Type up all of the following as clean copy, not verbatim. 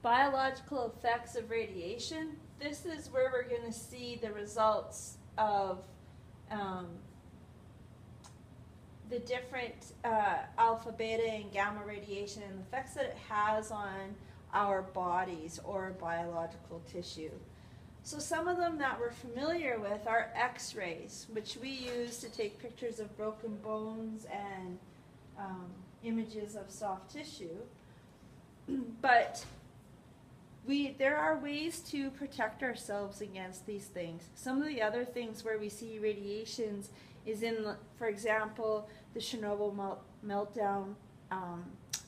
Biological effects of radiation. This is where we're going to see the results of the different alpha, beta, and gamma radiation and the effects that it has on our bodies or biological tissue. So some of them that we're familiar with are X-rays, which we use to take pictures of broken bones and images of soft tissue. But there are ways to protect ourselves against these things. Some of the other things where we see radiations is in, for example, the Chernobyl meltdown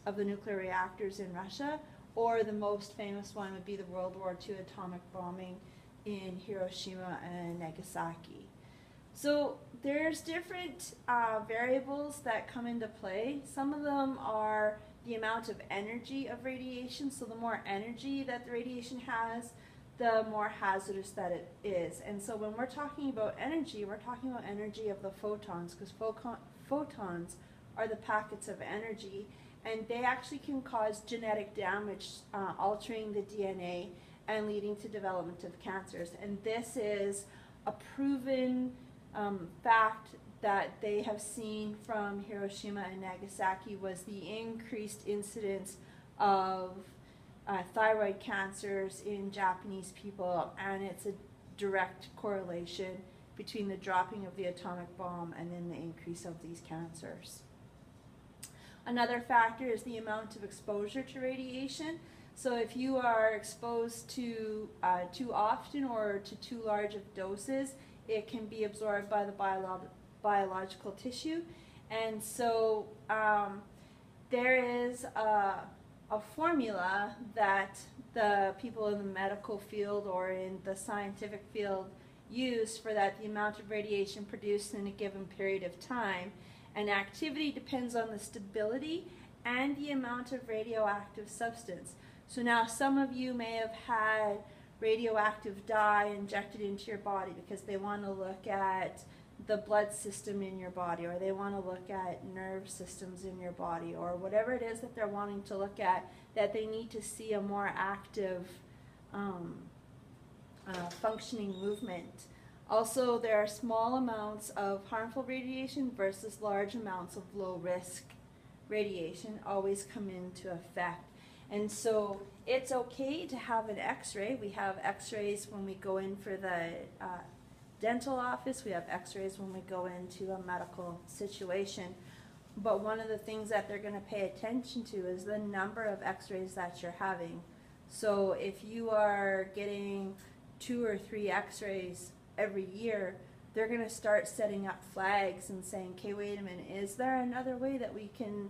of the nuclear reactors in Russia, or the most famous one would be the World War II atomic bombing in Hiroshima and Nagasaki. So there's different variables that come into play. Some of them are the amount of energy of radiation. So the more energy that the radiation has, the more hazardous that it is. And so when we're talking about energy, we're talking about energy of the photons, because photons are the packets of energy, and they actually can cause genetic damage, altering the DNA and leading to development of cancers. And this is a proven fact that they have seen from Hiroshima and Nagasaki, was the increased incidence of thyroid cancers in Japanese people, and it's a direct correlation between the dropping of the atomic bomb and then the increase of these cancers. Another factor is the amount of exposure to radiation. So if you are exposed to too often or to too large of doses, it can be absorbed by the biological tissue. And so there is a formula that the people in the medical field or in the scientific field use for that, the amount of radiation produced in a given period of time. And activity depends on the stability and the amount of radioactive substance. So now some of you may have had radioactive dye injected into your body because they want to look at the blood system in your body, or they want to look at nerve systems in your body, or whatever it is that they're wanting to look at, that they need to see a more active functioning movement. Also, there are small amounts of harmful radiation versus large amounts of low risk radiation always come into effect. And so it's okay to have an X-ray. We have X-rays when we go in for the dental office. We have X-rays when we go into a medical situation. But one of the things that they're going to pay attention to is the number of X-rays that you're having. So if you are getting 2 or 3 X-rays every year, they're going to start setting up flags and saying, okay, wait a minute, is there another way that we can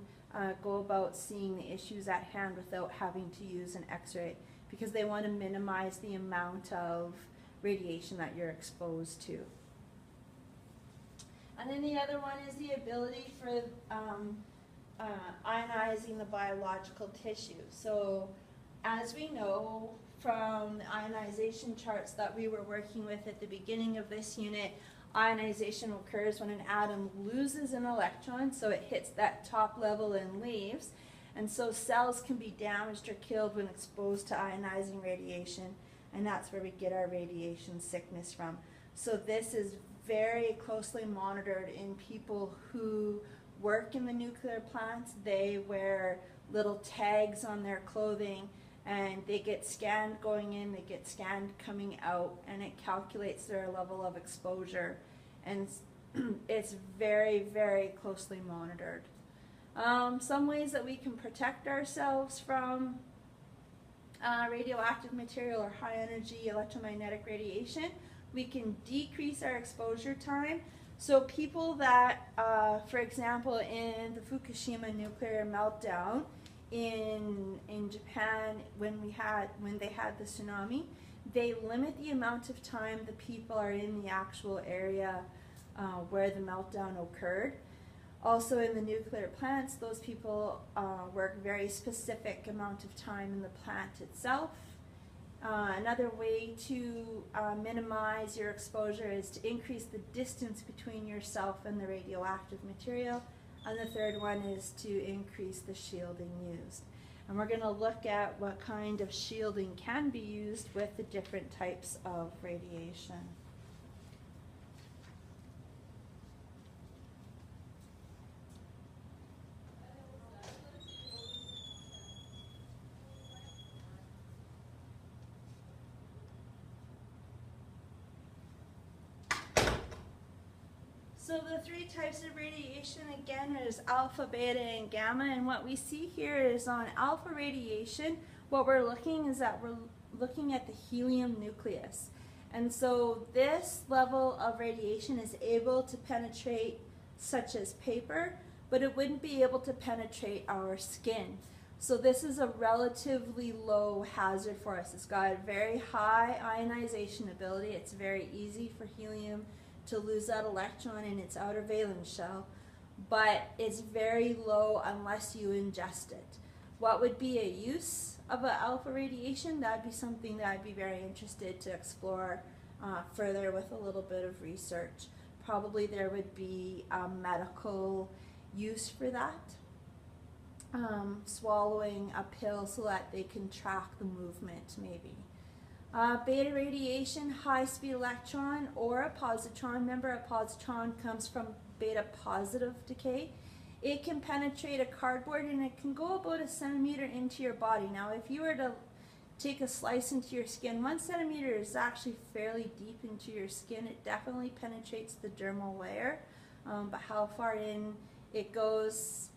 go about seeing the issues at hand without having to use an X-ray? Because they want to minimize the amount of radiation that you're exposed to. And then the other one is the ability for ionizing the biological tissue. So as we know from the ionization charts that we were working with at the beginning of this unit, ionization occurs when an atom loses an electron, so it hits that top level and leaves. And so cells can be damaged or killed when exposed to ionizing radiation, and that's where we get our radiation sickness from. So this is very closely monitored in people who work in the nuclear plants. They wear little tags on their clothing, and they get scanned going in, they get scanned coming out, and it calculates their level of exposure. And it's very, very closely monitored. Some ways that we can protect ourselves from radioactive material or high energy electromagnetic radiation: we can decrease our exposure time. So people that, for example, in the Fukushima nuclear meltdown in Japan, when they had the tsunami, they limit the amount of time the people are in the actual area where the meltdown occurred. Also in the nuclear plants, those people work very specific amount of time in the plant itself. Another way to minimize your exposure is to increase the distance between yourself and the radioactive material. And the third one is to increase the shielding used. And we're going to look at what kind of shielding can be used with the different types of radiation. So the three types of radiation, again, is alpha, beta, and gamma. And what we see here is on alpha radiation, what we're looking is that we're looking at the helium nucleus. And so this level of radiation is able to penetrate such as paper, but it wouldn't be able to penetrate our skin. So this is a relatively low hazard for us. It's got a very high ionization ability. It's very easy for helium to lose that electron in its outer valence shell, but it's very low unless you ingest it. What would be a use of an alpha radiation? That would be something that I'd be very interested to explore further with a little bit of research. Probably there would be a medical use for that. Swallowing a pill so that they can track the movement, maybe. Beta radiation, high-speed electron or a positron. Remember, a positron comes from beta positive decay. It can penetrate a cardboard and it can go about 1 centimeter into your body. Now, if you were to take a slice into your skin, 1 centimeter is actually fairly deep into your skin. It definitely penetrates the dermal layer, but how far in it goes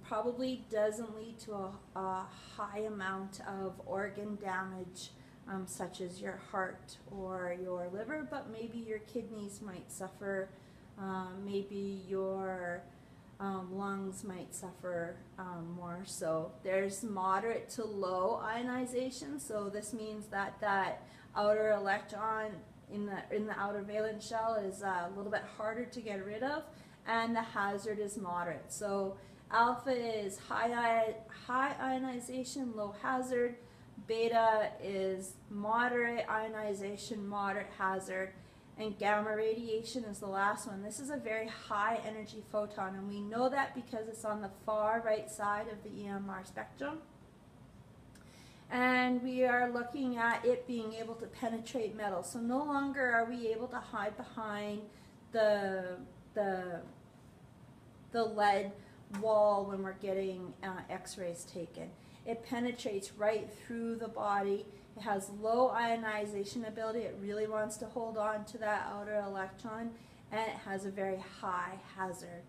probably doesn't lead to a high amount of organ damage, such as your heart or your liver, but maybe your kidneys might suffer, maybe your lungs might suffer more. So there's moderate to low ionization, so this means that that outer electron in the outer valence shell is a little bit harder to get rid of, and the hazard is moderate. So alpha is high ionization, low hazard. Beta is moderate ionization, moderate hazard. And gamma radiation is the last one. This is a very high energy photon, and we know that because it's on the far right side of the EMR spectrum. And we are looking at it being able to penetrate metal. So no longer are we able to hide behind the lead wall when we're getting x-rays taken. It penetrates right through the body. It has low ionization ability. It really wants to hold on to that outer electron, and it has a very high hazard.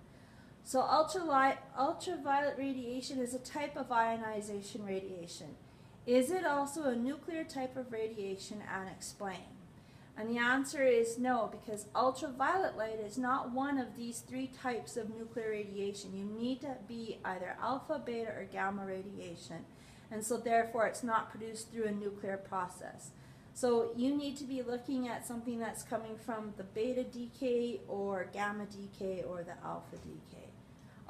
So ultraviolet radiation is a type of ionization radiation. Is it also a nuclear type of radiation, and explain? And the answer is no, because ultraviolet light is not one of these three types of nuclear radiation. You need to be either alpha, beta, or gamma radiation. And so therefore it's not produced through a nuclear process. So you need to be looking at something that's coming from the beta decay or gamma decay or the alpha decay.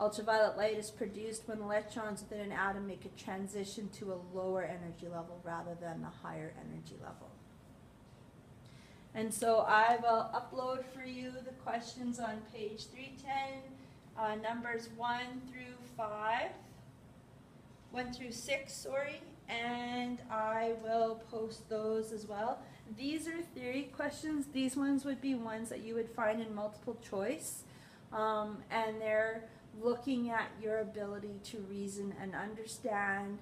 Ultraviolet light is produced when electrons within an atom make a transition to a lower energy level rather than the higher energy level. And so I will upload for you the questions on page 310, numbers 1 through 6, and I will post those as well. These are theory questions. These ones would be ones that you would find in multiple choice, and they're looking at your ability to reason and understand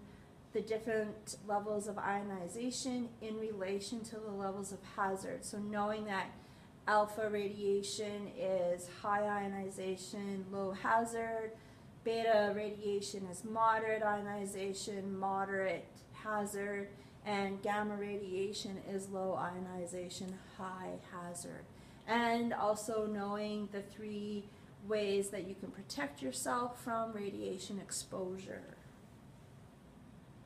the different levels of ionization in relation to the levels of hazard. So knowing that alpha radiation is high ionization, low hazard, beta radiation is moderate ionization, moderate hazard, and gamma radiation is low ionization, high hazard. And also knowing the 3 ways that you can protect yourself from radiation exposure.